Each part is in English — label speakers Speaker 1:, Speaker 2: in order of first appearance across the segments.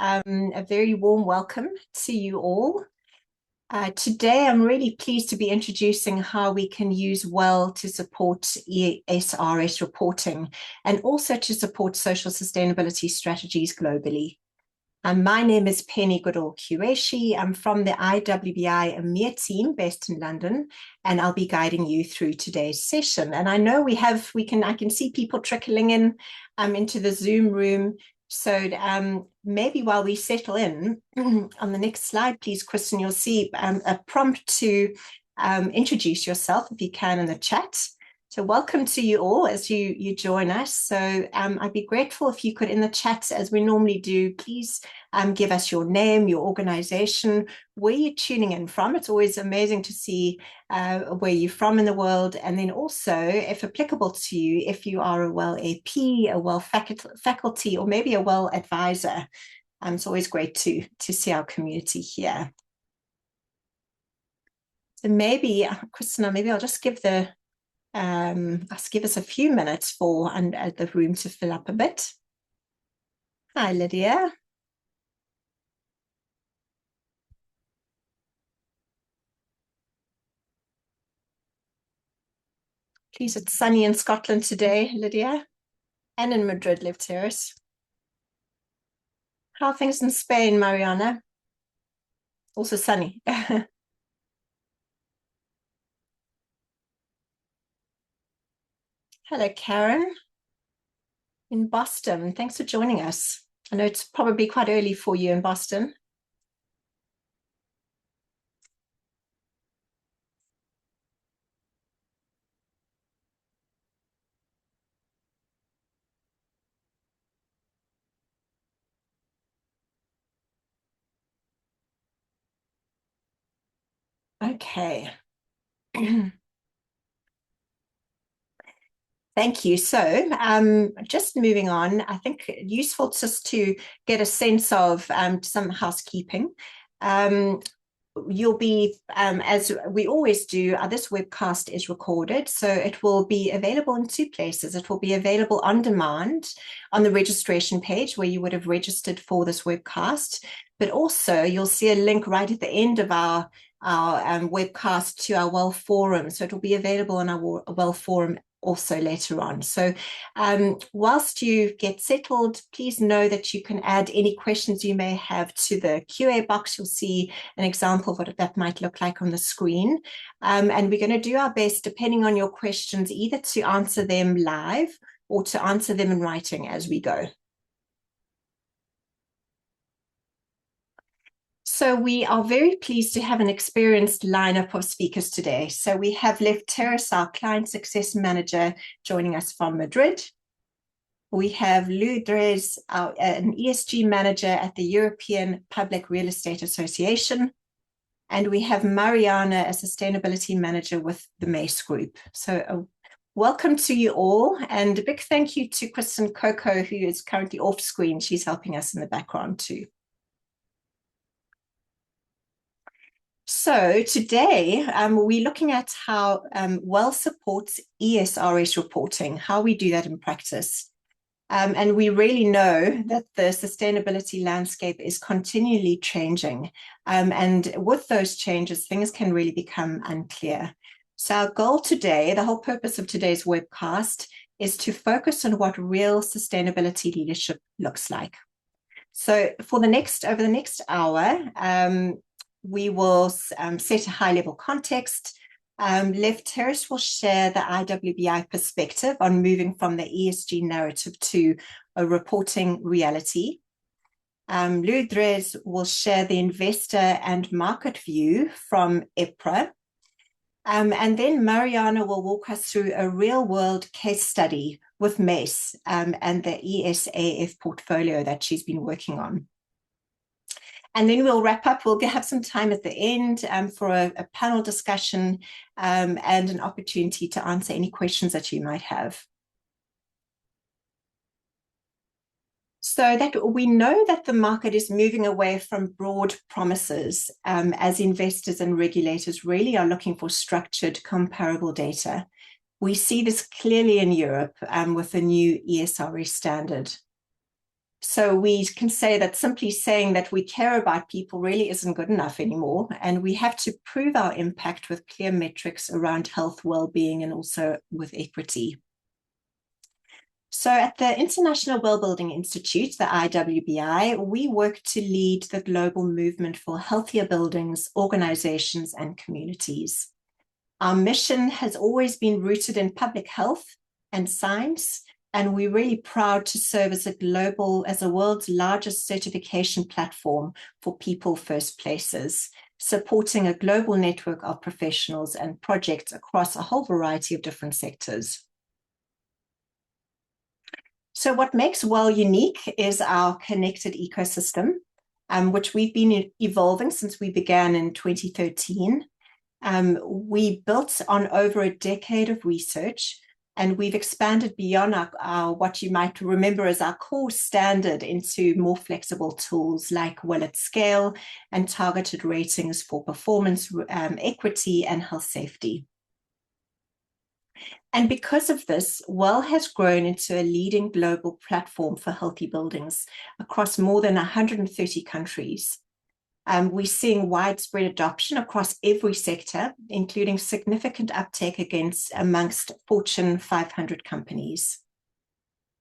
Speaker 1: A very warm welcome to you all. Today, I'm really pleased to be introducing how we can use WELL to support ESRS reporting and also to support social sustainability strategies globally. My name is Goodall-Quraishi. I'm from the IWBI EMEA team based in London, and I'll be guiding you through today's session. And I know I can see people trickling in into the Zoom room. So maybe while we settle in, on the next slide, please, Kristen, you'll see a prompt to introduce yourself if you can in the chat. So welcome to you all as you join us. So I'd be grateful if you could, in the chat, as we normally do, please give us your name, your organization, where you're tuning in from. It's always amazing to see where you're from in the world. And then also, if applicable to you, if you are a WELL AP, a WELL faculty, or maybe a WELL advisor. It's always great to see our community here. So maybe, Christina, maybe I'll just give give us a few minutes for the room to fill up a bit. Hi, Lydia. Please, it's sunny in Scotland today, Lydia, and in Madrid, Eleftherios. How are things in Spain, Mariana? Also sunny. Hello, Karen in Boston. Thanks for joining us. I know it's probably quite early for you in Boston. Okay. Thank you. So just moving on, I think useful just to get a sense of some housekeeping. You'll be, as we always do, this webcast is recorded, so it will be available in two places. It will be available on demand on the registration page where you would have registered for this webcast, but also you'll see a link right at the end of our webcast to our WELL forum. So it will be available on our WELL forum also later on. So whilst you get settled, please know that you can add any questions you may have to the QA box. You'll see an example of what that might look like on the screen. And we're going to do our best, depending on your questions, either to answer them live or to answer them in writing as we go. So we are very pleased to have an experienced lineup of speakers today. So we have Eleftherios, our Client Success Manager, joining us from Madrid. We have Lourdes, an ESG Manager at the European Public Real Estate Association. And we have Mariana, a Sustainability Manager with the Mace Group. So welcome to you all. And a big thank you to Kristen Coco, who is currently off screen. She's helping us in the background too. So today, we're looking at how WELL supports ESRS reporting, how we do that in practice. And we really know that the sustainability landscape is continually changing. And with those changes, things can really become unclear. So our goal today, the whole purpose of today's webcast, is to focus on what real sustainability leadership looks like. So over the next hour, we will set a high-level context. Eleftherios will share the IWBI perspective on moving from the ESG narrative to a reporting reality. Lourdes will share the investor and market view from EPRA. And then Mariana will walk us through a real-world case study with Mace and the ESAF portfolio that she's been working on. And then we'll wrap up. We'll have some time at the end for a panel discussion and an opportunity to answer any questions that you might have. So that we know that the market is moving away from broad promises as investors and regulators really are looking for structured, comparable data. We see this clearly in Europe with the new ESRS standard. So we can say that simply saying that we care about people really isn't good enough anymore. And we have to prove our impact with clear metrics around health, well-being, and also with equity. So at the International Well-Building Institute, the IWBI, we work to lead the global movement for healthier buildings, organizations, and communities. Our mission has always been rooted in public health and science, and we're really proud to serve as the world's largest certification platform for people first places, supporting a global network of professionals and projects across a whole variety of different sectors. So what makes WELL unique is our connected ecosystem, which we've been evolving since we began in 2013. We built on over a decade of research, and we've expanded beyond our what you might remember as our core standard into more flexible tools like WELL at scale and targeted ratings for performance, equity, and health safety. And because of this, WELL has grown into a leading global platform for healthy buildings across more than 130 countries. We're seeing widespread adoption across every sector, including significant uptake amongst Fortune 500 companies.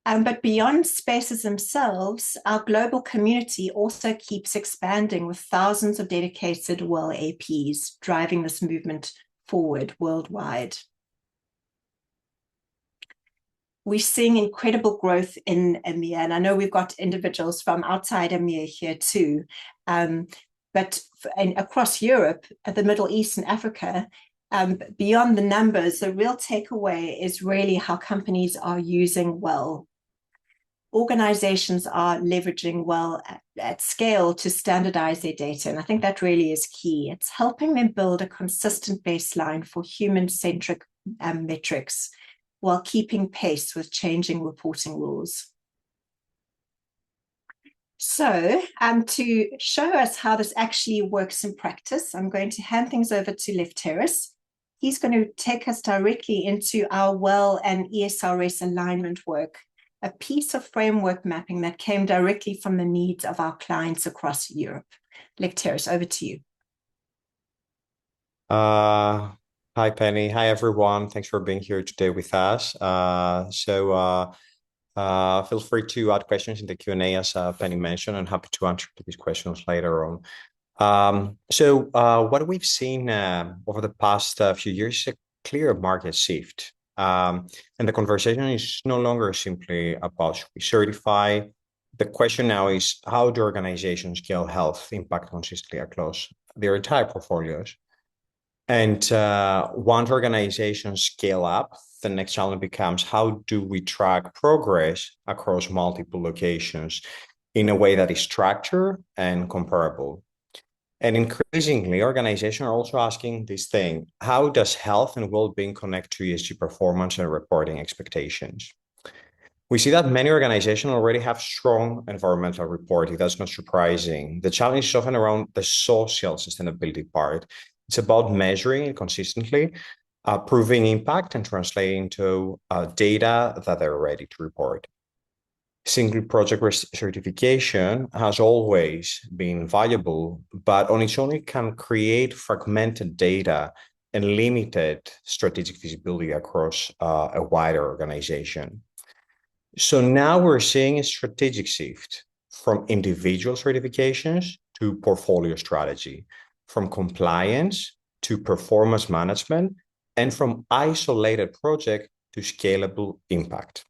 Speaker 1: But beyond spaces themselves, our global community also keeps expanding with thousands of dedicated WELL APs driving this movement forward worldwide. We're seeing incredible growth in EMEA, and I know we've got individuals from outside EMEA here too. But across Europe, the Middle East and Africa, beyond the numbers, the real takeaway is really how companies are using WELL. Organizations are leveraging WELL at scale to standardize their data, and I think that really is key. It's helping them build a consistent baseline for human-centric metrics while keeping pace with changing reporting rules. So to show us how this actually works in practice, I'm going to hand things over to Eleftherios. He's going to take us directly into our WELL and ESRS alignment work, a piece of framework mapping that came directly from the needs of our clients across Europe. Eleftherios, over to you.
Speaker 2: Hi, Penny. Hi, everyone. Thanks for being here today with us. Feel free to add questions in the Q&A, as Penny mentioned. I'm happy to answer these questions later on. What we've seen over the past few years is a clear market shift. And the conversation is no longer simply about should we certify. The question now is, how do organizations scale health impact consistently across their entire portfolios? And once organizations scale up, the next challenge becomes, how do we track progress across multiple locations in a way that is structured and comparable? And increasingly, organizations are also asking this thing: how does health and well-being connect to ESG performance and reporting expectations? We see that many organizations already have strong environmental reporting. That's not surprising. The challenge is often around the social sustainability part. It's about measuring it consistently, proving impact, and translating to data that they're ready to report. Single project certification has always been valuable, but on its own it can create fragmented data and limited strategic visibility across a wider organization. So now we're seeing a strategic shift from individual certifications to portfolio strategy, from compliance to performance management, and from isolated project to scalable impact.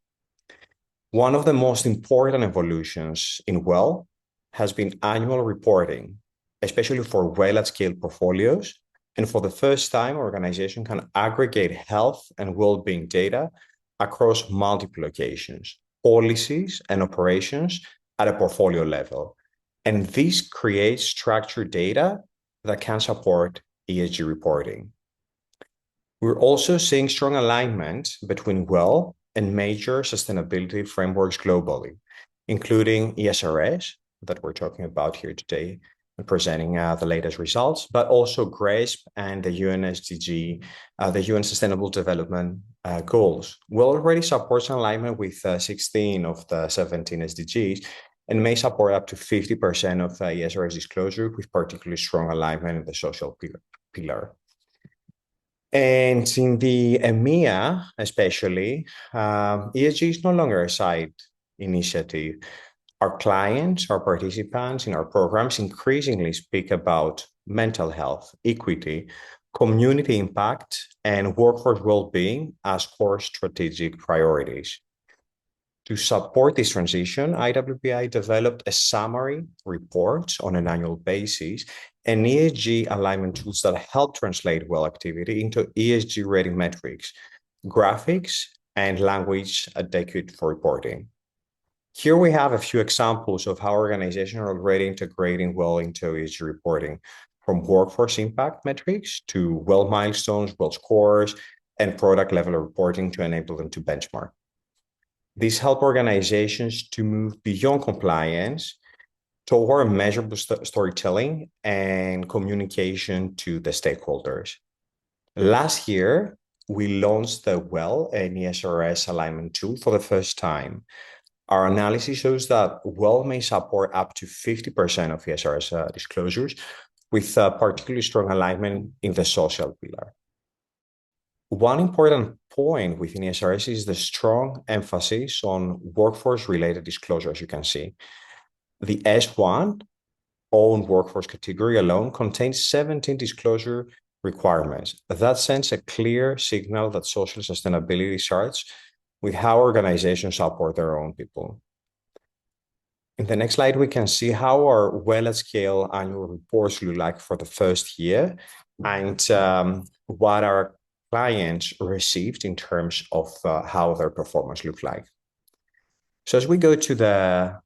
Speaker 2: One of the most important evolutions in WELL has been annual reporting, especially for WELL at scale portfolios. And for the first time, organizations can aggregate health and well-being data across multiple locations, policies, and operations at a portfolio level. And this creates structured data that can support ESG reporting. We're also seeing strong alignment between WELL and major sustainability frameworks globally, including ESRS, that we're talking about here today and presenting the latest results, but also GRESB and the UN SDG, the UN Sustainable Development Goals. WELL already supports alignment with 16 of the 17 SDGs, and may support up to 50% of ESRS disclosure with particularly strong alignment in the social pillar. And in the EMEA, especially, ESG is no longer a side initiative. Our clients, our participants in our programs increasingly speak about mental health, equity, community impact, and workforce well-being as core strategic priorities. To support this transition, IWBI developed a summary report on an annual basis and ESG alignment tools that help translate WELL activity into ESG rating metrics, graphics, and language adequate for reporting. Here we have a few examples of how organizations are already integrating WELL into ESG reporting, from workforce impact metrics to WELL milestones, WELL scores, and product level reporting to enable them to benchmark. These help organizations to move beyond compliance toward measurable storytelling and communication to the stakeholders. Last year, we launched the WELL and ESRS alignment tool for the first time. Our analysis shows that WELL may support up to 50% of ESRS disclosures, with particularly strong alignment in the social pillar. One important point within ESRS is the strong emphasis on workforce-related disclosure, as you can see. The S1 own workforce category alone contains 17 disclosure requirements. That sends a clear signal that social sustainability starts with how organizations support their own people. In the next slide, we can see how our WELL at scale annual reports look like for the first year and what our clients received in terms of how their performance looked like. So as we go to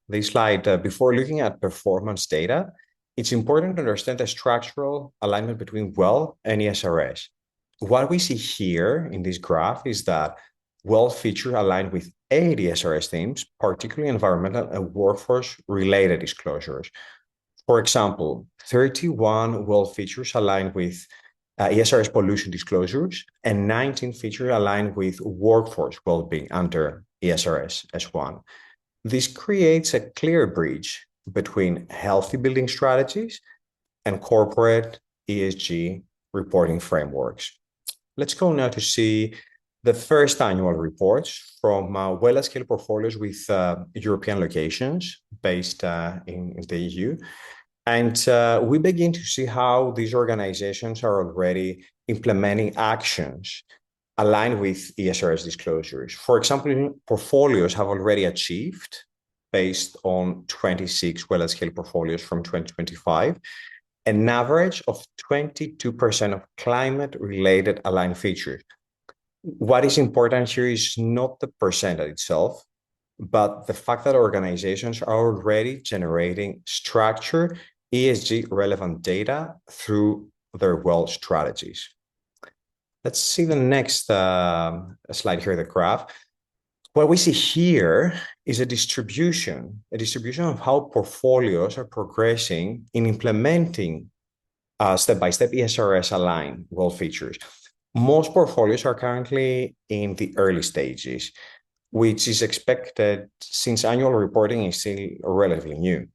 Speaker 2: this slide, before looking at performance data, it's important to understand the structural alignment between WELL and ESRS. What we see here in this graph is that WELL features aligned with 8 ESRS themes, particularly environmental and workforce-related disclosures. For example, 31 WELL features aligned with ESRS pollution disclosures, and 19 features aligned with workforce well-being under ESRS S1. This creates a clear bridge between healthy building strategies and corporate ESG reporting frameworks. Let's go now to see the first annual reports from WELL at scale portfolios with European locations based in the EU. And we begin to see how these organizations are already implementing actions aligned with ESRS disclosures. For example, portfolios have already achieved, based on 26 WELL at scale portfolios from 2025, an average of 22% of climate-related aligned features. What is important here is not the percentage itself, but the fact that organizations are already generating structured ESG relevant data through their WELL strategies. Let's see the next slide here, the graph. What we see here is a distribution of how portfolios are progressing in implementing step-by-step ESRS aligned WELL features. Most portfolios are currently in the early stages, which is expected since annual reporting is still relatively new.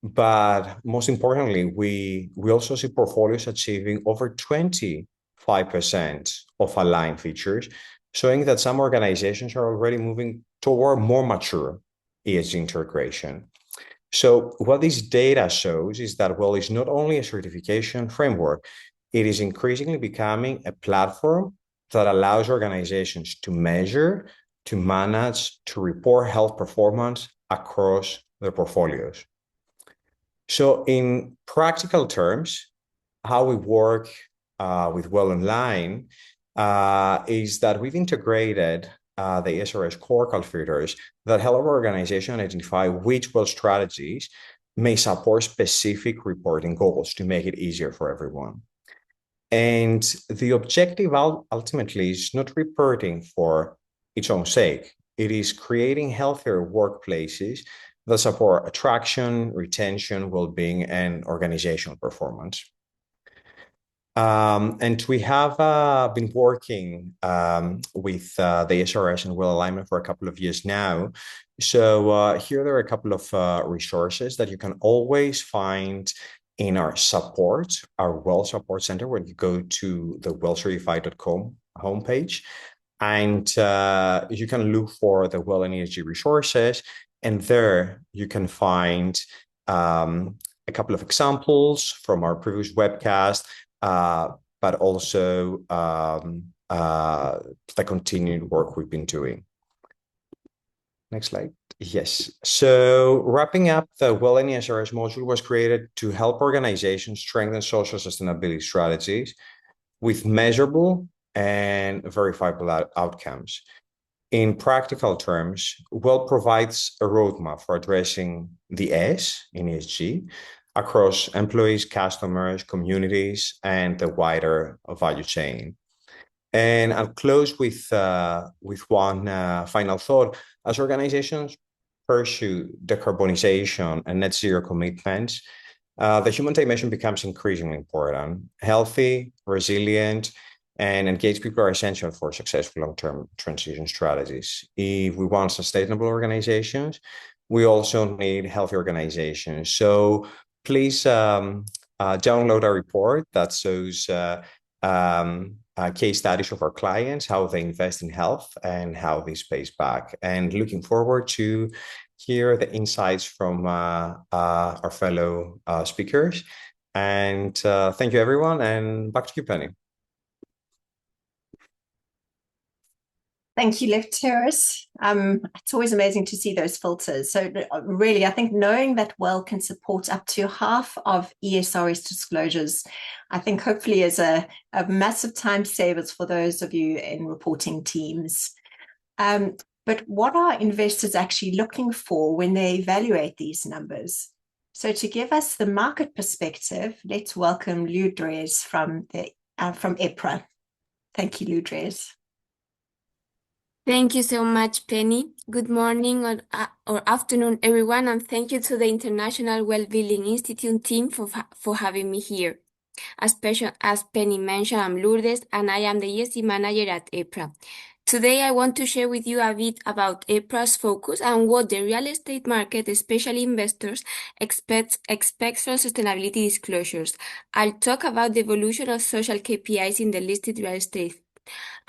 Speaker 2: But most importantly, we also see portfolios achieving over 25% of aligned features, showing that some organizations are already moving toward more mature ESG integration. So what this data shows is that WELL is not only a certification framework, it is increasingly becoming a platform that allows organizations to measure, to manage, to report health performance across their portfolios. So in practical terms, how we work with WELL Online is that we've integrated the ESRS core filters that help our organization identify which WELL strategies may support specific reporting goals to make it easier for everyone. And the objective ultimately is not reporting for its own sake. It is creating healthier workplaces that support attraction, retention, well-being, and organizational performance. And we have been working with the ESRS and WELL alignment for a couple of years now. So here there are a couple of resources that you can always find in our support, our WELL support center, when you go to the wellcertified.com homepage. And you can look for the WELL and ESG resources. And there you can find a couple of examples from our previous webcast, but also the continued work we've been doing. Next slide. Yes. So wrapping up, the WELL and ESRS module was created to help organizations strengthen social sustainability strategies with measurable and verifiable outcomes. In practical terms, WELL provides a roadmap for addressing the S in ESG across employees, customers, communities, and the wider value chain. And I'll close with one final thought. As organizations pursue decarbonization and net zero commitments, the human dimension becomes increasingly important. Healthy, resilient, and engaged people are essential for successful long-term transition strategies. If we want sustainable organizations, we also need healthy organizations. So please download a report that shows case studies of our clients, how they invest in health and how this pays back. And looking forward to hear the insights from our fellow speakers. And thank you, everyone. And back to you, Penny.
Speaker 1: Thank you, Eleftherios. It's always amazing to see those filters. So really, I think knowing that WELL can support up to half of ESRS disclosures, I think hopefully is a massive time savers for those of you in reporting teams. But what are investors actually looking for when they evaluate these numbers? So to give us the market perspective, let's welcome Lourdes from EPRA. Thank you, Lourdes.
Speaker 3: Thank you so much, Penny. Good morning or afternoon, everyone, and thank you to the International Wellbeing Institute team for having me here. As Penny mentioned, I'm Lourdes, and I am the ESG manager at EPRA. Today, I want to share with you a bit about EPRA's focus and what the real estate market, especially investors, expects from sustainability disclosures. I'll talk about the evolution of social KPIs in the listed real estate,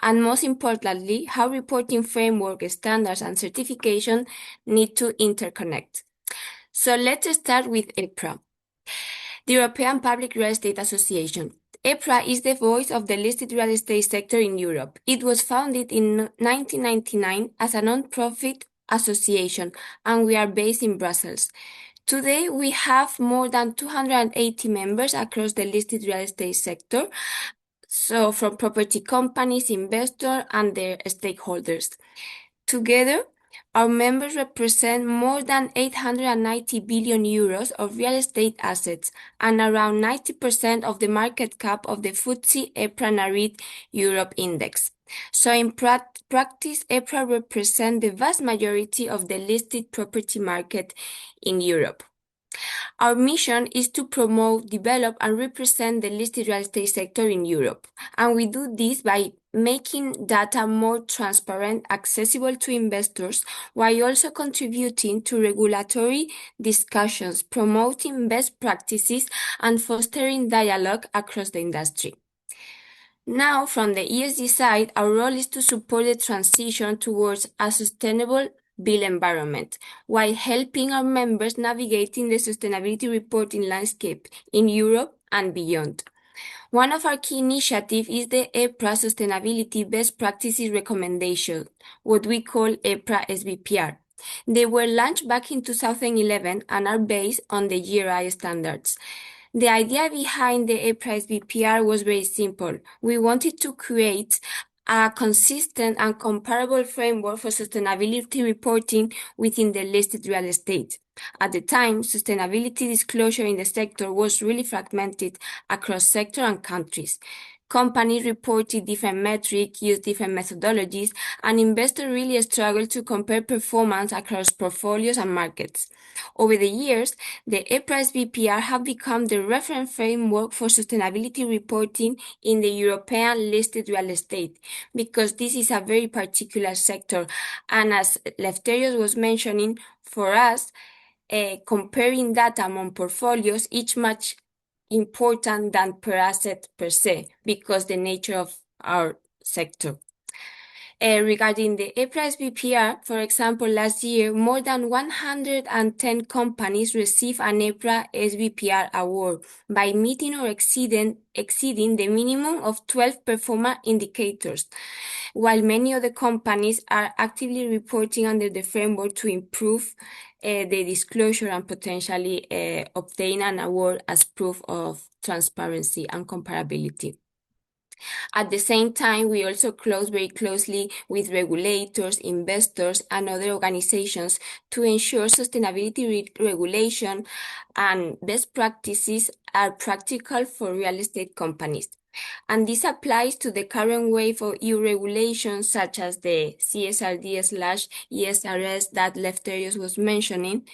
Speaker 3: and most importantly, how reporting framework, standards, and certification need to interconnect. So let's start with EPRA, the European Public Real Estate Association. EPRA is the voice of the listed real estate sector in Europe. It was founded in 1999 as a non-profit association, and we are based in Brussels. Today, we have more than 280 members across the listed real estate sector, so from property companies, investors, and their stakeholders. Together, our members represent more than 890 billion euros of real estate assets and around 90% of the market cap of the FTSE EPRA Nareit Europe Index. So in practice, EPRA represents the vast majority of the listed property market in Europe. Our mission is to promote, develop, and represent the listed real estate sector in Europe. And we do this by making data more transparent, accessible to investors, while also contributing to regulatory discussions, promoting best practices, and fostering dialogue across the industry. Now, from the ESG side, our role is to support the transition towards a sustainable built environment, while helping our members navigating the sustainability reporting landscape in Europe and beyond. One of our key initiatives is the EPRA Sustainability Best Practices Recommendation, what we call EPRA SBPR. They were launched back in 2011 and are based on the GRI standards. The idea behind the EPRA SBPR was very simple. We wanted to create a consistent and comparable framework for sustainability reporting within the listed real estate. At the time, sustainability disclosure in the sector was really fragmented across sector and countries. Companies reported different metrics, used different methodologies, and investors really struggled to compare performance across portfolios and markets. Over the years, the EPRA's BPR have become the reference framework for sustainability reporting in the European listed real estate, because this is a very particular sector. And as Eleftherios was mentioning, for us, comparing data among portfolios is much important than per asset per se, because the nature of our sector. Regarding the EPRA BPR, for example, last year, more than 110 companies received an EPRA SBPR award by meeting or exceeding the minimum of 12 performance indicators, while many other companies are actively reporting under the framework to improve the disclosure and potentially obtain an award as proof of transparency and comparability. At the same time, we also close very closely with regulators, investors, and other organizations to ensure sustainability regulation and best practices are practical for real estate companies. And this applies to the current wave of EU regulations, such as the CSRD/ESRS that Eleftherios was mentioning,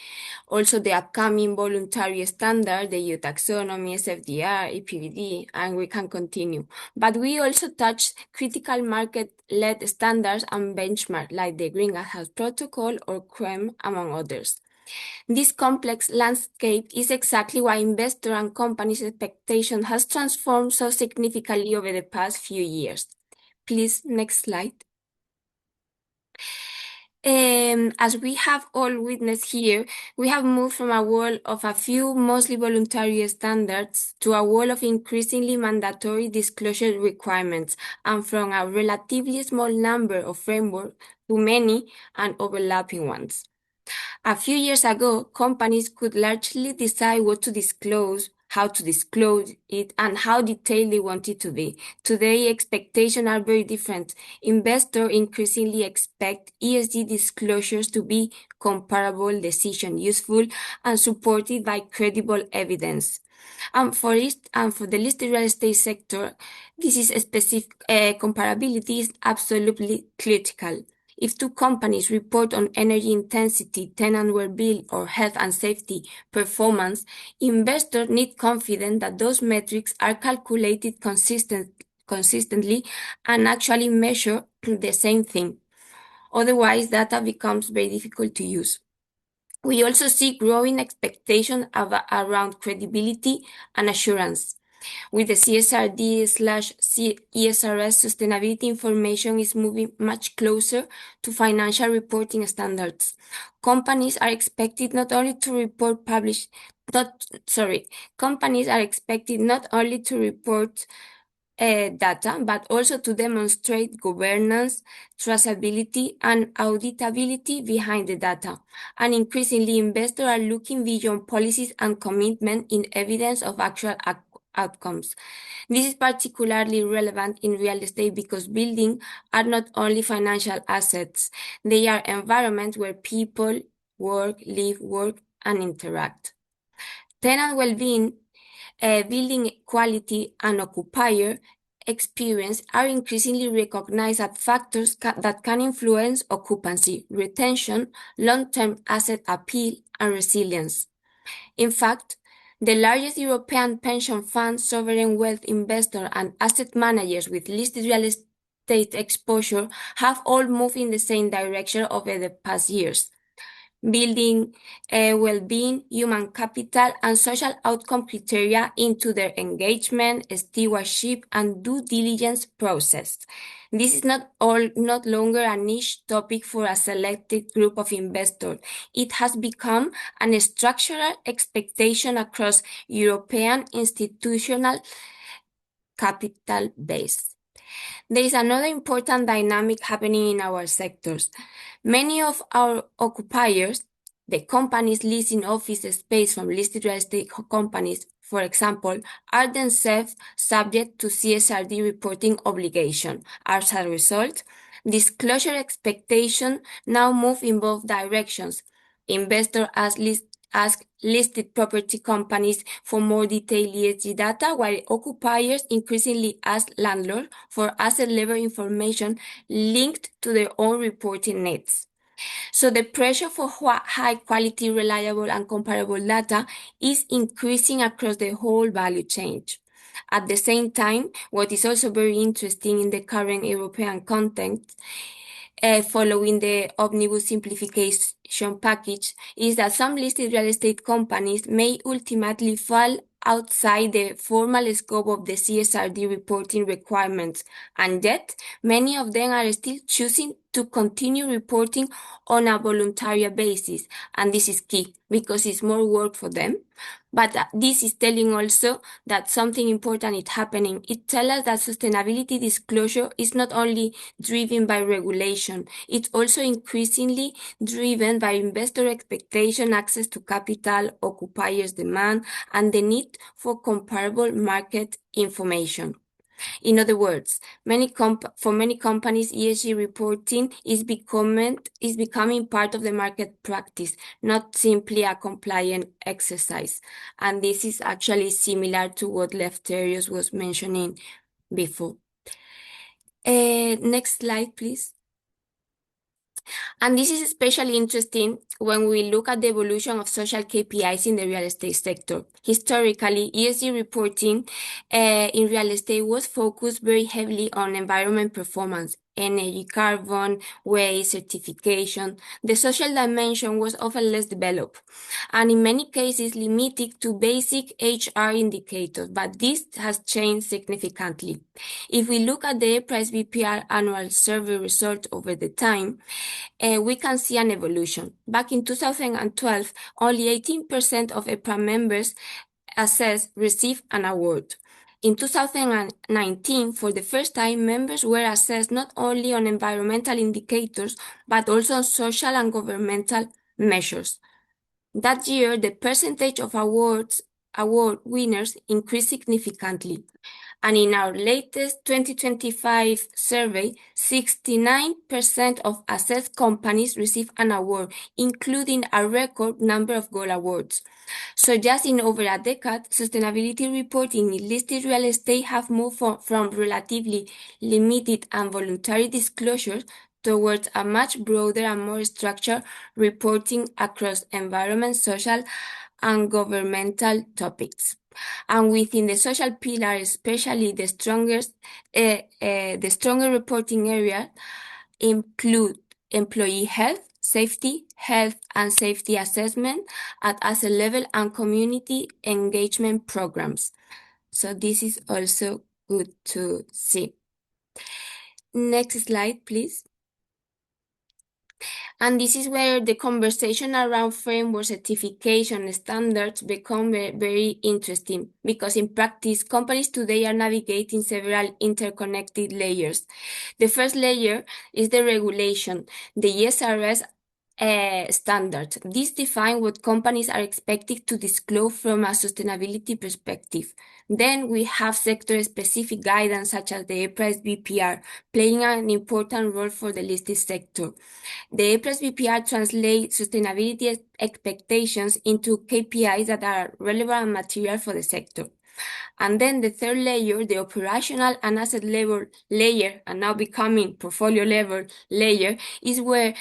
Speaker 3: also the upcoming voluntary standard, the EU taxonomy, SFDR, EPBD, and we can continue. But we also touch critical market-led standards and benchmarks like the Greenhouse Protocol or CREM, among others. This complex landscape is exactly why investor and companies' expectation has transformed so significantly over the past few years. Please, next slide. As we have all witnessed here, we have moved from a world of a few mostly voluntary standards to a world of increasingly mandatory disclosure requirements, and from a relatively small number of frameworks to many and overlapping ones. A few years ago, companies could largely decide what to disclose, how to disclose it, and how detailed they want it to be. Today, expectations are very different. Investors increasingly expect ESG disclosures to be comparable, decision useful, and supported by credible evidence. And for the listed real estate sector, this is a specific comparability is absolutely critical. If two companies report on energy intensity, tenant well-being, or health and safety performance, investors need confidence that those metrics are calculated consistently and actually measure the same thing. Otherwise, data becomes very difficult to use. We also see growing expectations around credibility and assurance. With the CSRD/ESRS, sustainability information is moving much closer to financial reporting standards. Companies are expected not only to report data, but also to demonstrate governance, traceability, and auditability behind the data. And increasingly, investors are looking beyond policies and commitment in evidence of actual outcomes. This is particularly relevant in real estate because buildings are not only financial assets, they are environments where people work, live, work, and interact. Tenant well-being, building quality, and occupier experience are increasingly recognized as factors that can influence occupancy, retention, long-term asset appeal, and resilience. In fact, the largest European pension funds, sovereign wealth investors, and asset managers with listed real estate exposure have all moved in the same direction over the past years. Building well-being, human capital, and social outcome criteria into their engagement, stewardship, and due diligence process. This is not longer a niche topic for a selected group of investors. It has become a structural expectation across European institutional capital base. There is another important dynamic happening in our sectors. Many of our occupiers, the companies leasing office space from listed real estate companies, for example, are themselves subject to CSRD reporting obligation. As a result, disclosure expectations now move in both directions. Investors ask listed property companies for more detailed ESG data, while occupiers increasingly ask landlords for asset-level information linked to their own reporting needs. So the pressure for high quality, reliable, and comparable data is increasing across the whole value chain. At the same time, what is also very interesting in the current European context, following the Omnibus Simplification package, is that some listed real estate companies may ultimately fall outside the formal scope of the CSRD reporting requirements, and yet many of them are still choosing to continue reporting on a voluntary basis, and this is key because it's more work for them. But this is telling also that something important is happening. It tells us that sustainability disclosure is not only driven by regulation, it's also increasingly driven by investor expectation, access to capital, occupiers' demand, and the need for comparable market information. In other words, for many companies, ESG reporting is becoming part of the market practice, not simply a compliant exercise. And this is actually similar to what Eleftherios was mentioning before. Next slide, please. And this is especially interesting when we look at the evolution of social KPIs in the real estate sector. Historically, ESG reporting in real estate was focused very heavily on environment performance, energy, carbon, waste, certification. The social dimension was often less developed, and in many cases limited to basic HR indicators, but this has changed significantly. If we look at the EPRA SBPR annual survey result over the time, we can see an evolution. Back in 2012, only 18% of EPRA members assessed received an award. In 2019, for the first time, members were assessed not only on environmental indicators, but also on social and governmental measures. That year, the percentage of award winners increased significantly. And in our latest 2025 survey, 69% of assessed companies received an award, including a record number of gold awards. So just in over a decade, sustainability reporting in listed real estate have moved from relatively limited and voluntary disclosures towards a much broader and more structured reporting across environment, social, and governmental topics. And within the social pillar, especially the stronger reporting area include employee health, safety assessment at asset level, and community engagement programs. So this is also good to see. Next slide, please. And this is where the conversation around framework certification standards become very interesting, because in practice, companies today are navigating several interconnected layers. The first layer is the regulation, the ESRS standard. This defines what companies are expected to disclose from a sustainability perspective. Then we have sector-specific guidance such as the EPRA SBPR, playing an important role for the listed sector. The EPRA SBPR translates sustainability expectations into KPIs that are relevant and material for the sector. And then the third layer, the operational and asset level layer, and now becoming portfolio level layer, is where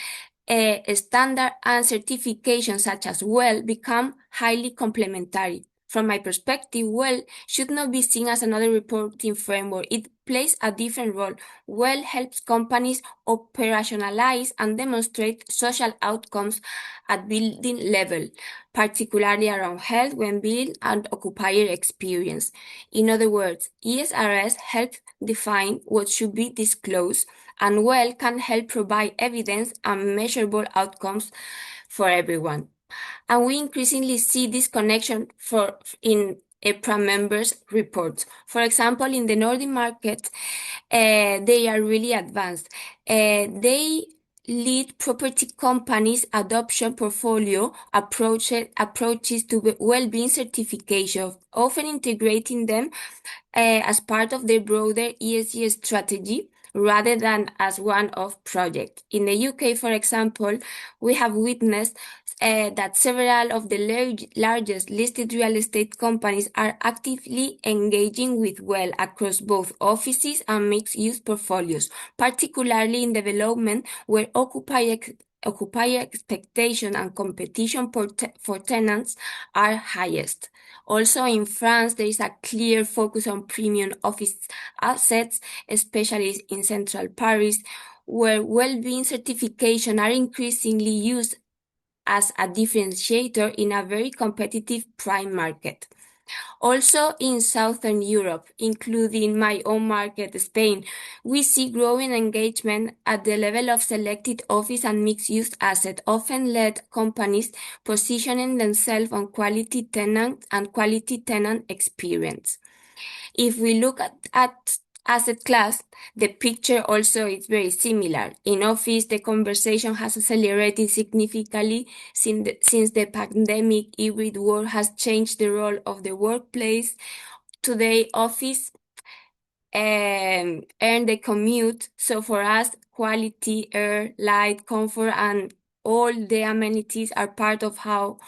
Speaker 3: a standard and certification such as WELL become highly complementary. From my perspective, WELL should not be seen as another reporting framework. It plays a different role. WELL helps companies operationalize and demonstrate social outcomes at building level, particularly around health, well-being, and occupier experience. In other words, ESRS helps define what should be disclosed, and WELL can help provide evidence and measurable outcomes for everyone. And we increasingly see this connection in EPRA members' reports. For example, in the Nordic market, they are really advanced. They lead property companies' adoption portfolio approaches to well-being certification, often integrating them as part of their broader ESG strategy. rather than as one-off project. In the UK, for example, we have witnessed that several of the largest listed real estate companies are actively engaging with WELL across both offices and mixed-use portfolios, particularly in development where occupier expectation and competition for tenants are highest. Also in France, there is a clear focus on premium office assets, especially in central Paris, where well-being certification are increasingly used as a differentiator in a very competitive prime market. Also in Southern Europe, including my own market, Spain, we see growing engagement at the level of selected office and mixed-use asset, often led companies positioning themselves on quality tenant and quality tenant experience. If we look at asset class, the picture also is very similar. In office, the conversation has accelerated significantly since the pandemic. Hybrid work has changed the role of the workplace. Today, office earn the commute. So for us, quality, air, light, comfort, and all the amenities are part of how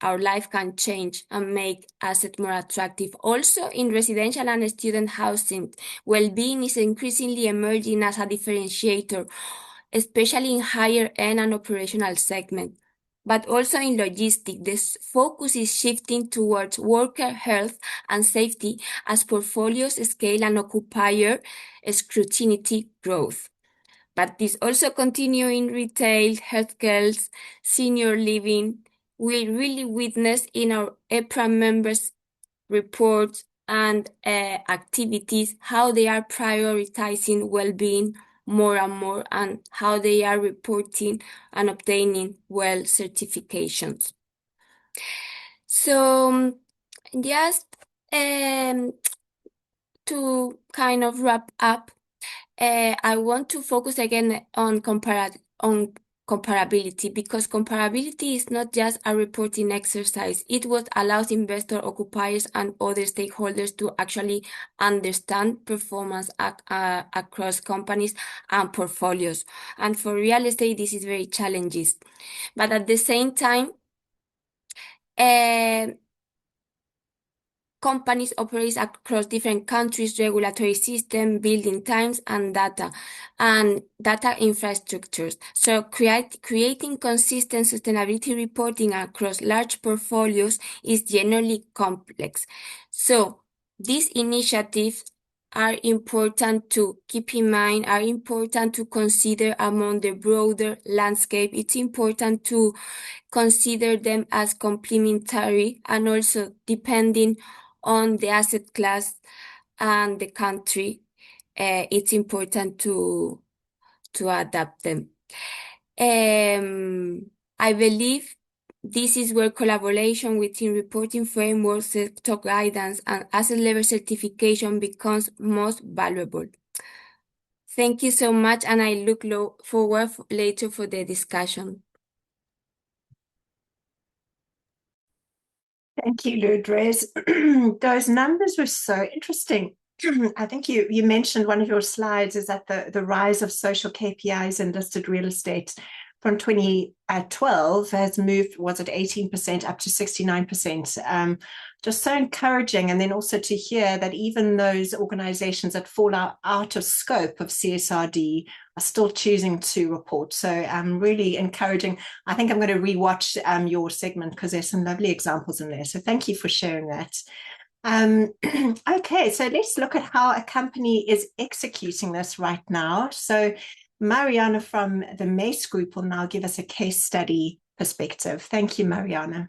Speaker 3: our life can change and make assets more attractive. Also, in residential and student housing, well-being is increasingly emerging as a differentiator, especially in higher end and operational segment. But also in logistics, this focus is shifting towards worker health and safety as portfolios scale and occupier scrutiny growth. But this also continue in retail, healthcare, senior living. We really witness in our EPRA members' reports and activities how they are prioritizing well-being more and more and how they are reporting and obtaining WELL certifications. So just to kind of wrap up, I want to focus again on comparability, because comparability is not just a reporting exercise. It what allows investor, occupiers, and other stakeholders to actually understand performance across companies and portfolios. And for real estate, this is very challenging. But at the same time, companies operate across different countries, regulatory system, building times, and data infrastructures. So creating consistent sustainability reporting across large portfolios is generally complex. So these initiatives are important to keep in mind, are important to consider among the broader landscape. It's important to consider them as complementary and also depending on the asset class and the country, it's important to adapt them. I believe this is where collaboration within reporting frameworks, sector guidance, and asset level certification becomes most valuable. Thank you so much, and I look forward later for the discussion.
Speaker 1: Thank you, Lourdes. Those numbers were so interesting. I think you mentioned one of your slides is that the rise of social KPIs in listed real estate from 2012 has moved, was it 18% up to 69%? Just so encouraging. And then also to hear that even those organizations that fall out of scope of CSRD are still choosing to report. So really encouraging. I think I'm going to rewatch your segment because there's some lovely examples in there. So thank you for sharing that. Okay, so let's look at how a company is executing this right now. So Mariana from the Mace group will now give us a case study perspective. Thank you, Mariana.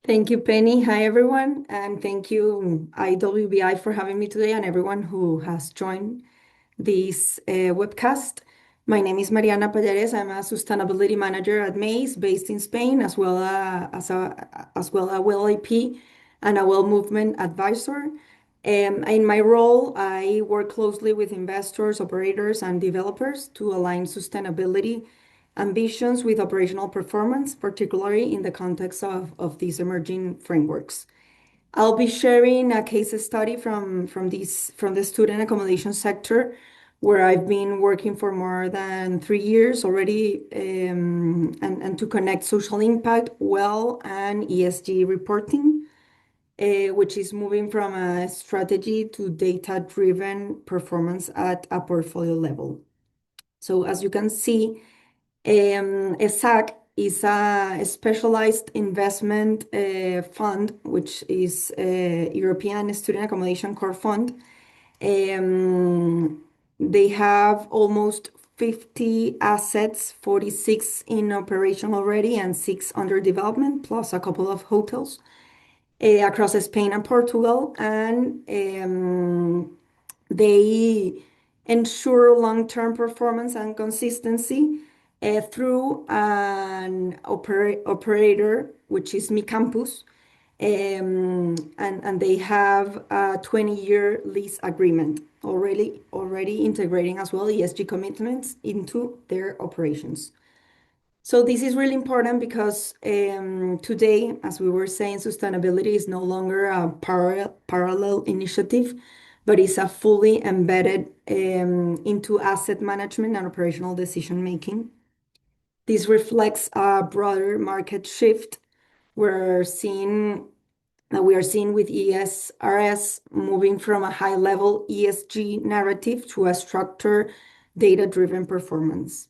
Speaker 4: Thank you, Penny. Hi, everyone. And thank you, IWBI, for having me today and everyone who has joined this webcast. My name is Mariana Pallarés. I'm a sustainability manager at Mace, based in Spain, as well as a WELL IP and a WELL movement advisor. In my role, I work closely with investors, operators, and developers to align sustainability ambitions with operational performance, particularly in the context of these emerging frameworks. I'll be sharing a case study from the student accommodation sector, where I've been working for more than 3 years already, and to connect social impact, WELL, and ESG reporting, which is moving from a strategy to data-driven performance at a portfolio level. So as you can see, ESAC is a specialized investment fund, which is a European Student Accommodation Core Fund. They have almost 50 assets, 46 in operation already, and 6 under development, plus a couple of hotels across Spain and Portugal. And they ensure long-term performance and consistency through an operator, which is Mi Campus, and they have a 20-year lease agreement already integrating as well ESG commitments into their operations. So this is really important because today, as we were saying, sustainability is no longer a parallel initiative, but is a fully embedded into asset management and operational decision making. This reflects a broader market shift we are seeing with ESRS moving from a high-level ESG narrative to a structured, data-driven performance.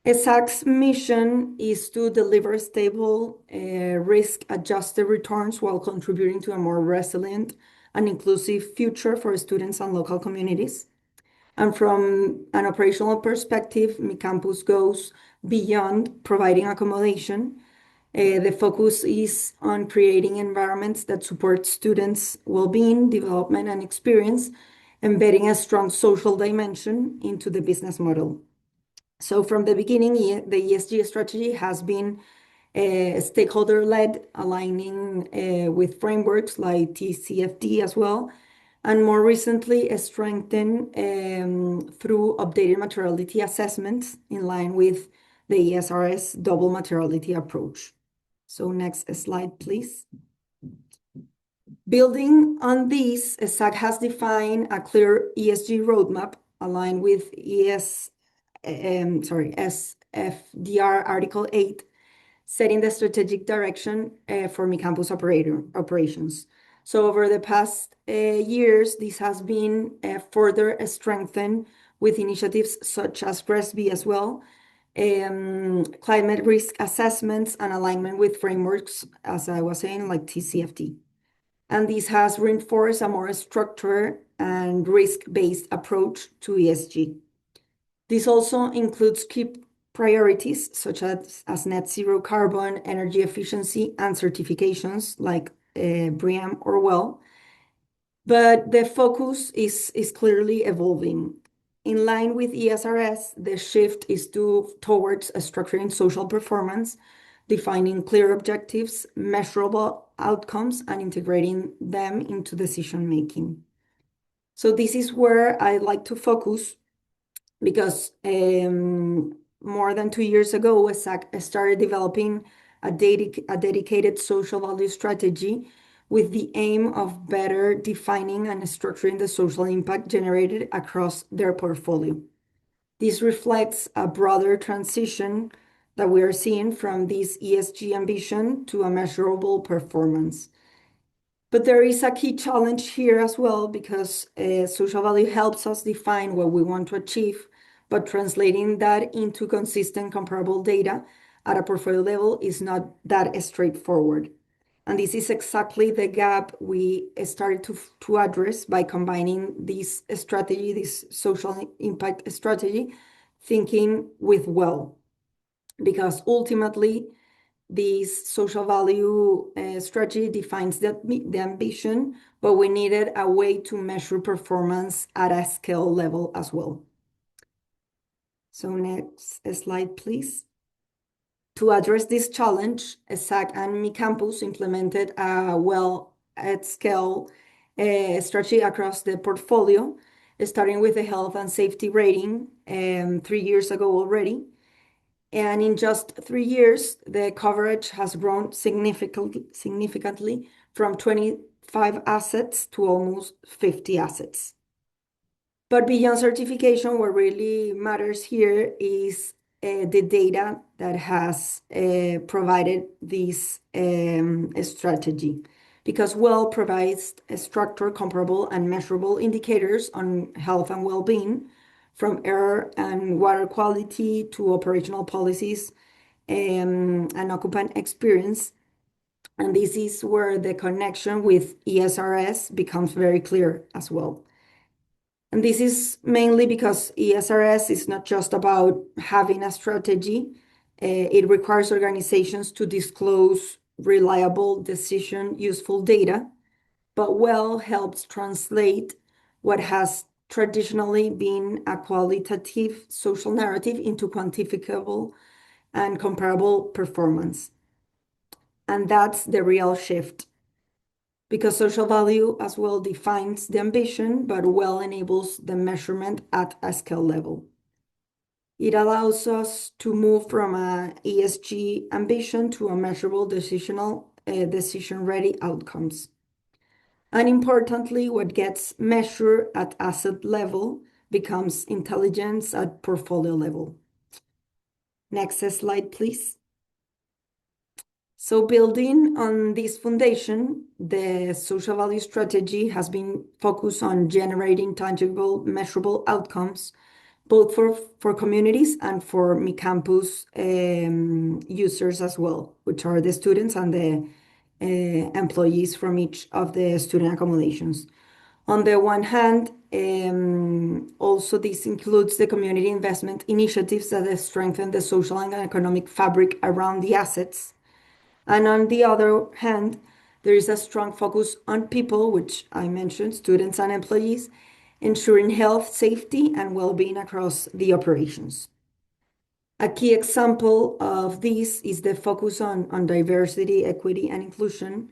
Speaker 4: ESAC's mission is to deliver stable, risk-adjusted returns while contributing to a more resilient and inclusive future for students and local communities. And from an operational perspective, Mi Campus goes beyond providing accommodation. The focus is on creating environments that support students' well-being, development, and experience, embedding a strong social dimension into the business model. So from the beginning, the ESG strategy has been stakeholder-led, aligning with frameworks like TCFD as well, and more recently strengthened through updated materiality assessments in line with the ESRS double materiality approach. So next slide, please. Building on this, ESAC has defined a clear ESG roadmap aligned with SFDR Article 8, setting the strategic direction for Mi Campus operations. So over the past years, this has been further strengthened with initiatives such as GRESB as well, climate risk assessments and alignment with frameworks, as I was saying, like TCFD. And this has reinforced a more structured and risk-based approach to ESG. This also includes key priorities such as net zero carbon, energy efficiency, and certifications like BREEAM or WELL. But the focus is clearly evolving. In line with ESRS, the shift is towards structuring social performance, defining clear objectives, measurable outcomes, and integrating them into decision making. So this is where I like to focus, because more than 2 years ago, ESAC started developing a dedicated social value strategy with the aim of better defining and structuring the social impact generated across their portfolio. This reflects a broader transition that we are seeing from this ESG ambition to a measurable performance. But there is a key challenge here as well, because social value helps us define what we want to achieve, but translating that into consistent comparable data at a portfolio level is not that straightforward. And this is exactly the gap we started to address by combining this strategy, this social impact strategy, thinking with WELL. Because ultimately, this social value strategy defines the ambition, but we needed a way to measure performance at a scale level as well. So next slide, please. To address this challenge, ESAC and Mi Campus implemented a WELL at scale strategy across the portfolio, starting with the health and safety rating 3 years ago already. And in just 3 years, the coverage has grown significantly from 25 assets to almost 50 assets. But beyond certification, what really matters here is the data that has provided this strategy, because WELL provides a structured, comparable, and measurable indicators on health and well-being, from air and water quality to operational policies and occupant experience. And this is where the connection with ESRS becomes very clear as well. And this is mainly because ESRS is not just about having a strategy. It requires organizations to disclose reliable, decision-useful data, but WELL helps translate what has traditionally been a qualitative social narrative into quantifiable and comparable performance. And that's the real shift, because social value as well defines the ambition, but WELL enables the measurement at a scale level. It allows us to move from an ESG ambition to a measurable decision-ready outcomes. And importantly, what gets measured at asset level becomes intelligence at portfolio level. Next slide, please. So building on this foundation, the social value strategy has been focused on generating tangible, measurable outcomes, both for communities and for Mi-Campus users as well, which are the students and the employees from each of the student accommodations. On the one hand, also this includes the community investment initiatives that have strengthened the social and economic fabric around the assets. And on the other hand, there is a strong focus on people, which I mentioned, students and employees, ensuring health, safety, and well-being across the operations. A key example of this is the focus on diversity, equity, and inclusion,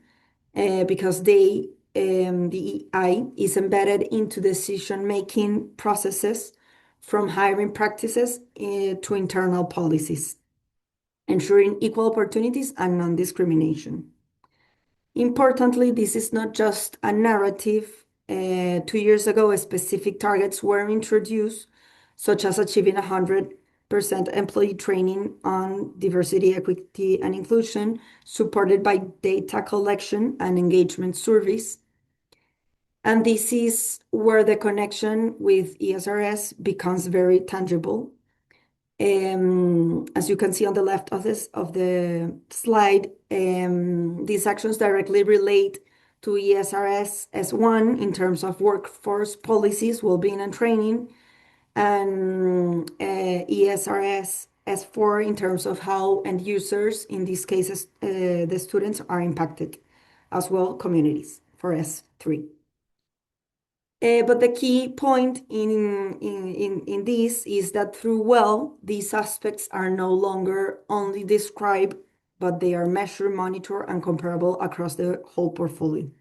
Speaker 4: because the EI is embedded into decision-making processes, from hiring practices to internal policies, ensuring equal opportunities and non-discrimination. Importantly, this is not just a narrative. 2 years ago, specific targets were introduced, such as achieving 100% employee training on diversity, equity, and inclusion, supported by data collection and engagement surveys. And this is where the connection with ESRS becomes very tangible. As you can see on the left of the slide, these actions directly relate to ESRS S1 in terms of workforce policies, well-being, and training, and ESRS S4 in terms of how end users, in these cases, the students, are impacted, as well communities for S3. But the key point in this is that through WELL, these aspects are no longer only described, but they are measured, monitored, and comparable across the whole portfolio.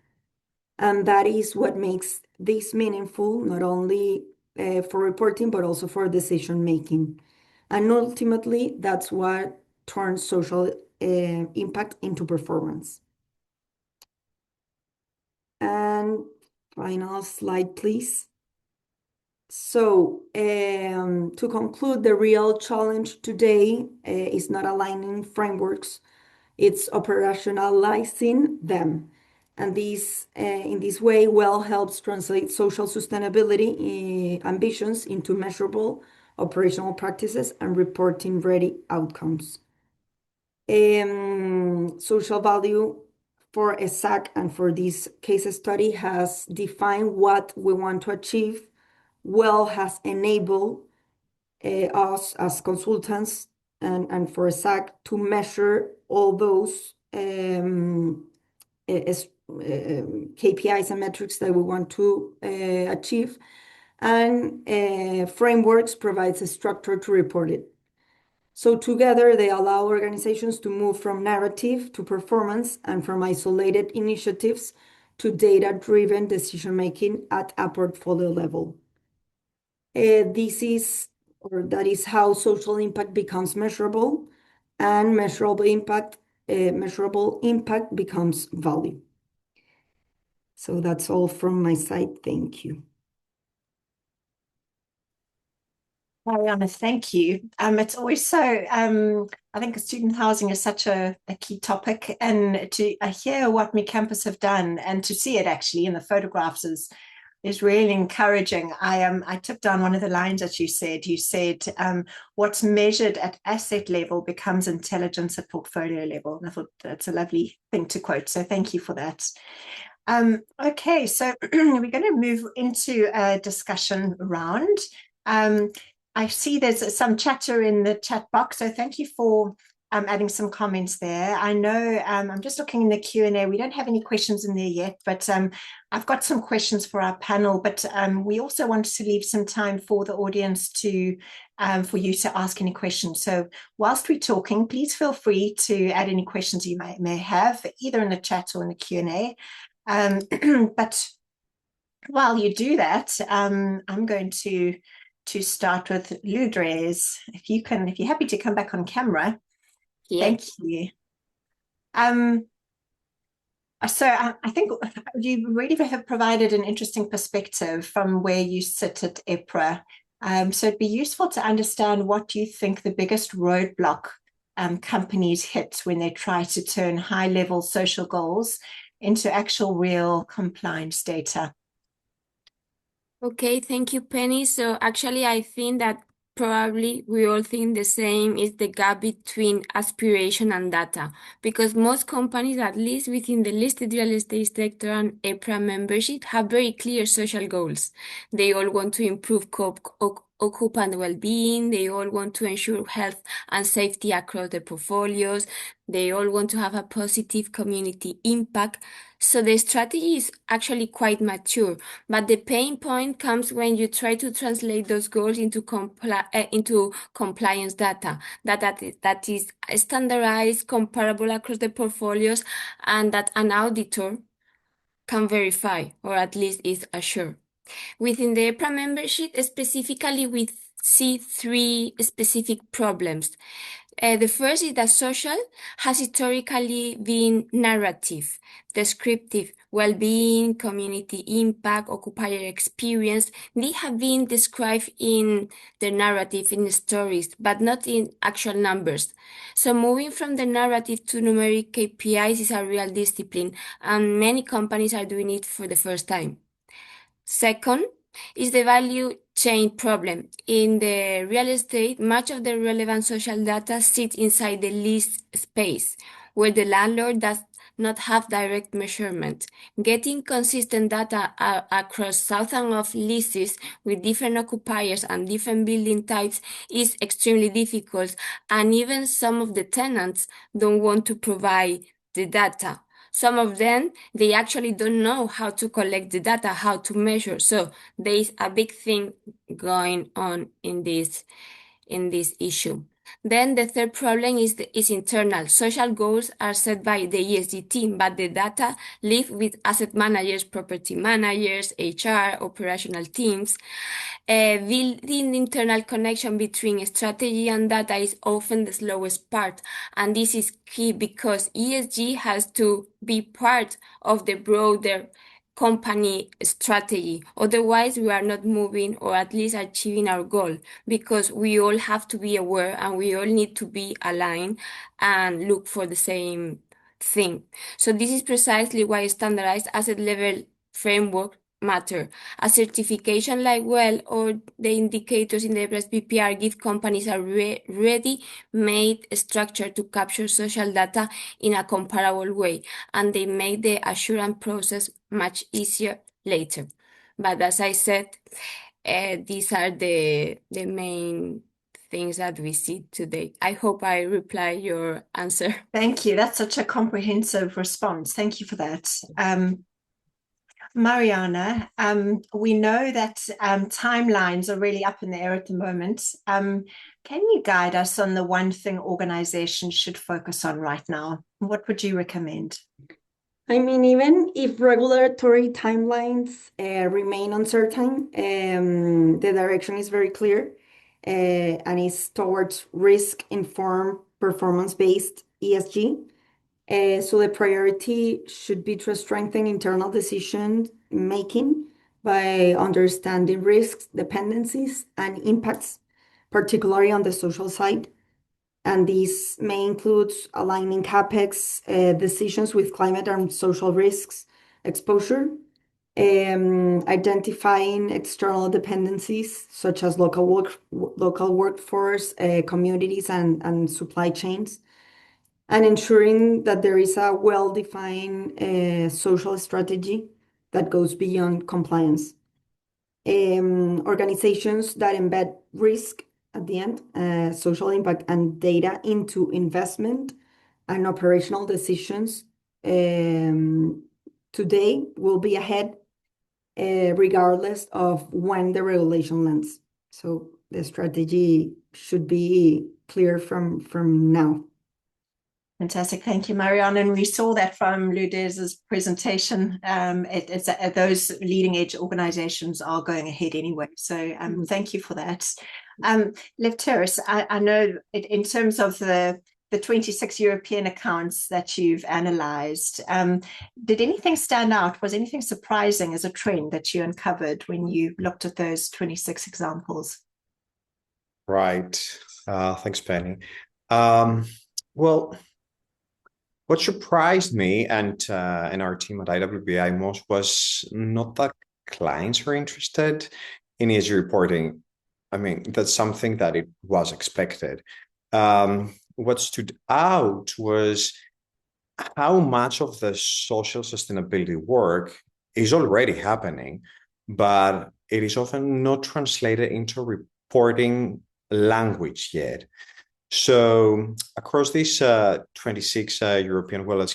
Speaker 4: And that is what makes this meaningful, not only for reporting, but also for decision-making. And ultimately, that's what turns social impact into performance. And final slide, please. So to conclude, the real challenge today is not aligning frameworks, it's operationalizing them. And in this way, WELL helps translate social sustainability ambitions into measurable operational practices and reporting-ready outcomes. Social value for a SAC and for this case study has defined what we want to achieve. WELL has enabled us as consultants and for a SAC to measure all those KPIs and metrics that we want to achieve, and frameworks provides a structure to report it. So together, they allow organizations to move from narrative to performance and from isolated initiatives to data-driven decision-making at a portfolio level. This is or that is how social impact becomes measurable, and measurable impact becomes value. So that's all from my side. Thank you.
Speaker 1: Mariana, thank you. It's always so, I think student housing is such a key topic, and to hear what Me Campus have done and to see it actually in the photographs is really encouraging. I took down one of the lines that you said. You said, what's measured at asset level becomes intelligence at portfolio level. And I thought that's a lovely thing to quote. So thank you for that. Okay, so we're going to move into a discussion round. I see there's some chatter in the chat box, so thank you for adding some comments there. I know I'm just looking in the Q&A. We don't have any questions in there yet, but I've got some questions for our panel, but we also wanted to leave some time for the audience to for you to ask any questions. So whilst we're talking, please feel free to add any questions you may have, either in the chat or in the Q&A. But while you do that, I'm going to start with Lourdes. If you're happy to come back on camera.
Speaker 3: Yeah.
Speaker 1: Thank you. So I think you really have provided an interesting perspective from where you sit at EPRA. So it'd be useful to understand what you think the biggest roadblock companies hit when they try to turn high-level social goals into actual real compliance data.
Speaker 3: Okay, thank you, Penny. So actually, I think that probably we all think the same is the gap between aspiration and data, because most companies, at least within the listed real estate sector and EPRA membership, have very clear social goals. They all want to improve occupant well-being. They all want to ensure health and safety across their portfolios. They all want to have a positive community impact. So the strategy is actually quite mature, but the pain point comes when you try to translate those goals into compliance data that is standardized, comparable across the portfolios, and that an auditor can verify, or at least is assured. Within the EPRA membership, specifically, we see three specific problems. The first is that social has historically been narrative, descriptive, well-being, community impact, occupier experience. They have been described in the narrative, in the stories, but not in actual numbers. So moving from the narrative to numeric KPIs is a real discipline, and many companies are doing it for the first time. Second is the value chain problem. In the real estate, much of the relevant social data sits inside the lease space, where the landlord does not have direct measurement. Getting consistent data across thousands of leases with different occupiers and different building types is extremely difficult, and even some of the tenants don't want to provide the data. Some of them, they actually don't know how to collect the data, how to measure. So there is a big thing going on in this issue. Then the third problem is internal. Social goals are set by the ESG team, but the data live with asset managers, property managers, HR, operational teams. Building internal connection between strategy and data is often the slowest part, and this is key because ESG has to be part of the broader company strategy. Otherwise, we are not moving or at least achieving our goal, because we all have to be aware and we all need to be aligned and look for the same thing. So this is precisely why standardized asset level framework matter. A certification like WELL or the indicators in the EPRA's BPR give companies a ready-made structure to capture social data in a comparable way, and they make the assurance process much easier later. But as I said, these are the main things that we see today. I hope I reply your answer.
Speaker 1: Thank you. That's such a comprehensive response. Thank you for that. Mariana, we know that timelines are really up in the air at the moment. Can you guide us on the one thing organizations should focus on right now? What would you recommend?
Speaker 4: I mean, even if regulatory timelines remain uncertain, the direction is very clear. and it's towards risk-informed, performance-based ESG. So the priority should be to strengthen internal decision making by understanding risks, dependencies, and impacts, particularly on the social side. And these may include aligning CapEx decisions with climate and social risks exposure, identifying external dependencies such as local workforce, communities, and supply chains, and ensuring that there is a well-defined social strategy that goes beyond compliance. Organizations that embed risk at the end, social impact and data into investment and operational decisions today will be ahead regardless of when the regulation lands. So the strategy should be clear from now.
Speaker 1: Fantastic. Thank you, Mariana. And we saw that from Lourdes's presentation. Those leading edge organizations are going ahead anyway. So thank you for that. Eleftherios, I know in terms of the 26 European accounts that you've analyzed, did anything stand out? Was anything surprising as a trend that you uncovered when you looked at those 26 examples?
Speaker 2: Right. Thanks, Penny. Well, what surprised me and our team at IWBI most was not that clients were interested in ESG reporting. I mean, that's something that it was expected. What stood out was how much of the social sustainability work is already happening, but it is often not translated into reporting language yet. So across these 26 European WELL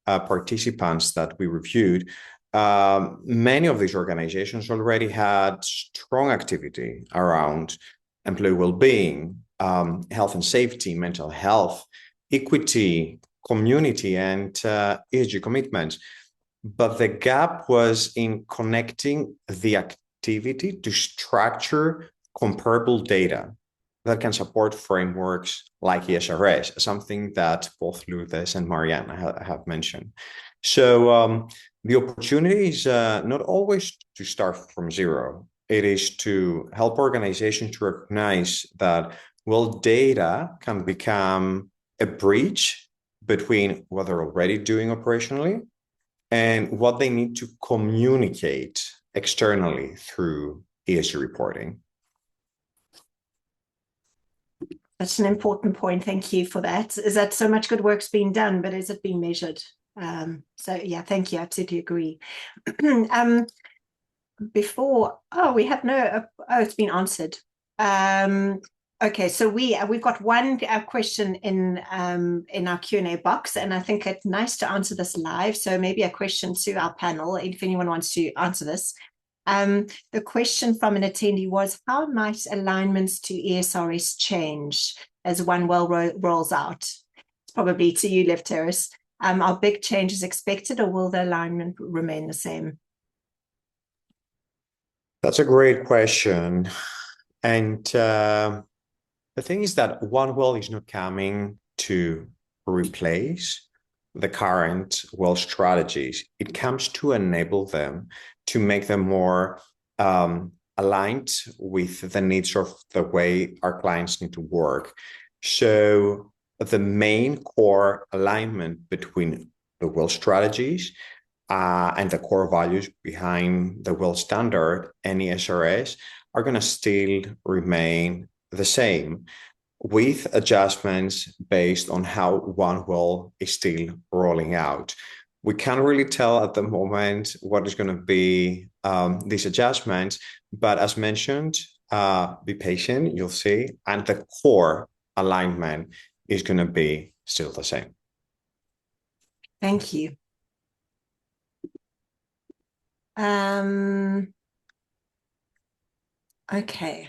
Speaker 2: participants that we reviewed, many of these organizations already had strong activity around employee well-being, health and safety, mental health, equity, community, and ESG commitments. But the gap was in connecting the activity to structure comparable data that can support frameworks like ESRS, something that both Lourdes and Mariana have mentioned. So the opportunity is not always to start from zero. It is to help organizations to recognize that, well, data can become a bridge between what they're already doing operationally and what they need to communicate externally through ESG reporting.
Speaker 1: That's an important point. Thank you for that. Is that so much good work's being done, but is it being measured? So yeah, thank you. I absolutely agree. We have no, it's been answered. Okay, so we've got one question in our Q&A box, and I think it's nice to answer this live. So maybe a question to our panel, if anyone wants to answer this. The question from an attendee was, how might alignments to ESRS change as One Well rolls out? It's probably to you, Eleftherios. Are big changes expected, or will the alignment remain the same?
Speaker 2: That's a great question. And the thing is that One Well is not coming to replace the current well strategies. It comes to enable them, to make them more aligned with the needs of the way our clients need to work. So the main core alignment between the well strategies and the core values behind the well standard and ESRS are going to still remain the same, with adjustments based on how One Well is still rolling out. We can't really tell at the moment what is going to be these adjustments, but as mentioned, be patient, you'll see, and the core alignment is going to be still the same.
Speaker 1: Thank you. Okay.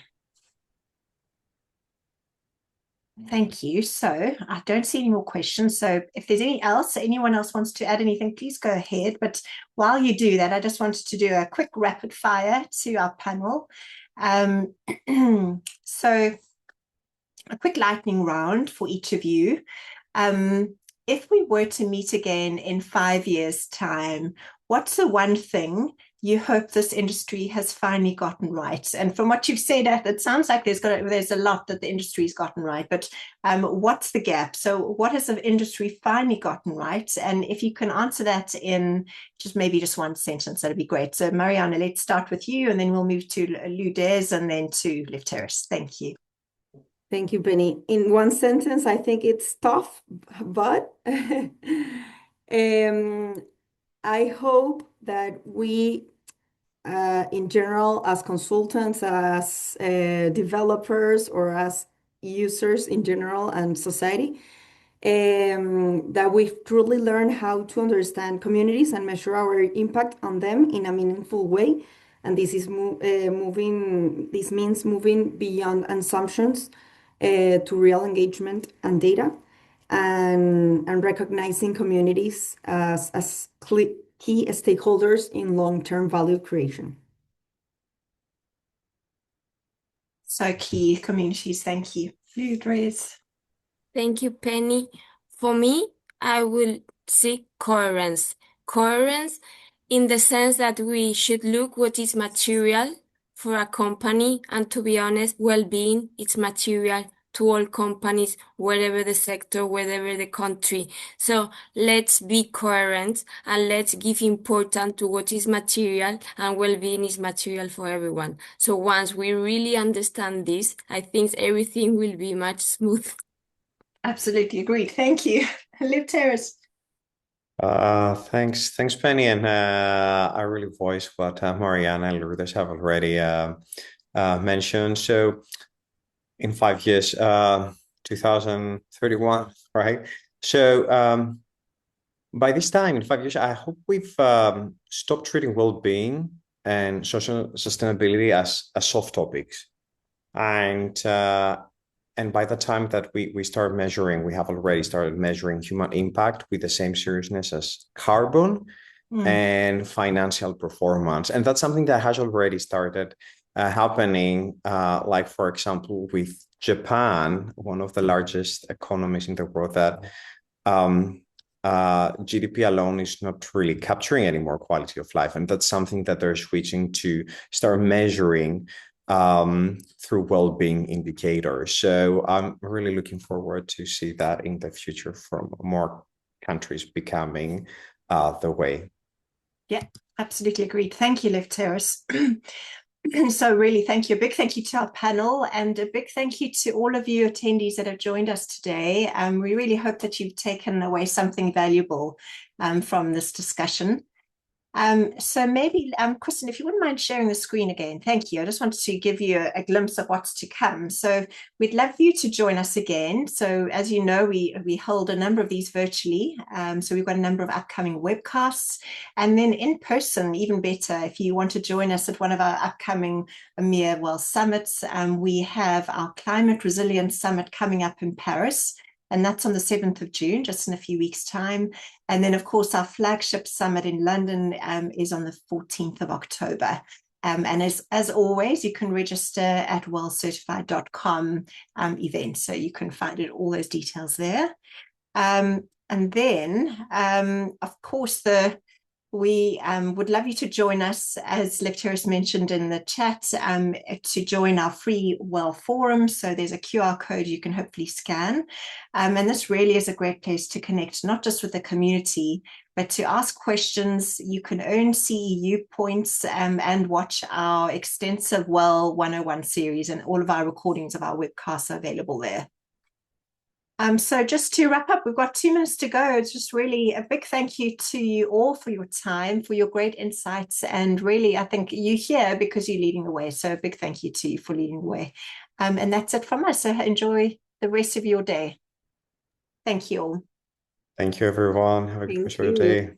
Speaker 1: Thank you. So I don't see any more questions. So if there's anyone else wants to add anything, please go ahead. But while you do that, I just wanted to do a quick rapid fire to our panel. So a quick lightning round for each of you. If we were to meet again in 5 years' time, what's the one thing you hope this industry has finally gotten right? And from what you've said, it sounds like there's a lot that the industry's gotten right, but what's the gap? So what has the industry finally gotten right? And if you can answer that in just one sentence, that'd be great. So Mariana, let's start with you, and then we'll move to Lourdes and then to Eleftherios. Thank you.
Speaker 4: Thank you, Penny. In one sentence, I think it's tough, but I hope that we, in general, as consultants, as developers, or as users in general and society, that we truly learn how to understand communities and measure our impact on them in a meaningful way. And this is This means moving beyond assumptions to real engagement and data, and recognizing communities as key stakeholders in long-term value creation.
Speaker 1: So key communities. Thank you. Lourdes.
Speaker 3: Thank you, Penny. For me, I will say coherence. Coherence in the sense that we should look what is material for a company, and to be honest, well-being is material to all companies, wherever the sector, wherever the country. So let's be coherent and let's give importance to what is material, and well-being is material for everyone. So once we really understand this, I think everything will be much smoother.
Speaker 1: Absolutely agreed. Thank you. Eleftherios.
Speaker 2: Thanks, Penny, and I really voice what Mariana and Lourdes have already mentioned. So in 5 years, 2031, right? So by this time, in 5 years, I hope we've stopped treating well-being and social sustainability as soft topics, and by the time that we start measuring, we have already started measuring human impact with the same seriousness as carbon and financial performance. And that's something that has already started happening, like, for example, with Japan, one of the largest economies in the world, that GDP alone is not really capturing any more quality of life. And that's something that they're switching to start measuring through well-being indicators. So I'm really looking forward to see that in the future from more countries becoming the way.
Speaker 1: Yeah, absolutely agreed. Thank you, Eleftherios. So really, thank you. A big thank you to our panel, and a big thank you to all of you attendees that have joined us today. We really hope that you've taken away something valuable from this discussion. So maybe, Kristen, if you wouldn't mind sharing the screen again. Thank you. I just wanted to give you a glimpse of what's to come. So we'd love you to join us again. So as you know, we hold a number of these virtually. So we've got a number of upcoming webcasts, and then in person, even better, if you want to join us at one of our upcoming EMEA WELL summits. We have our Climate Resilience Summit coming up in Paris, and that's on the 7th of June, just in a few weeks' time. And then, of course, our flagship summit in London is on the 14th of October. And as always, you can register at wellcertified.com events. So you can find all those details there. And then, of course, we would love you to join us, as Eleftherios mentioned in the chat, to join our free WELL forum. So there's a QR code you can hopefully scan. And this really is a great place to connect, not just with the community, but to ask questions. You can earn CEU points and watch our extensive WELL 101 series, and all of our recordings of our webcasts are available there. So just to wrap up, we've got 2 minutes to go. It's just really a big thank you to you all for your time, for your great insights. And really, I think you're here because you're leading the way. So a big thank you to you for leading the way. And that's it from us. So enjoy the rest of your day. Thank you all.
Speaker 2: Thank you, everyone. Have a good rest of your day.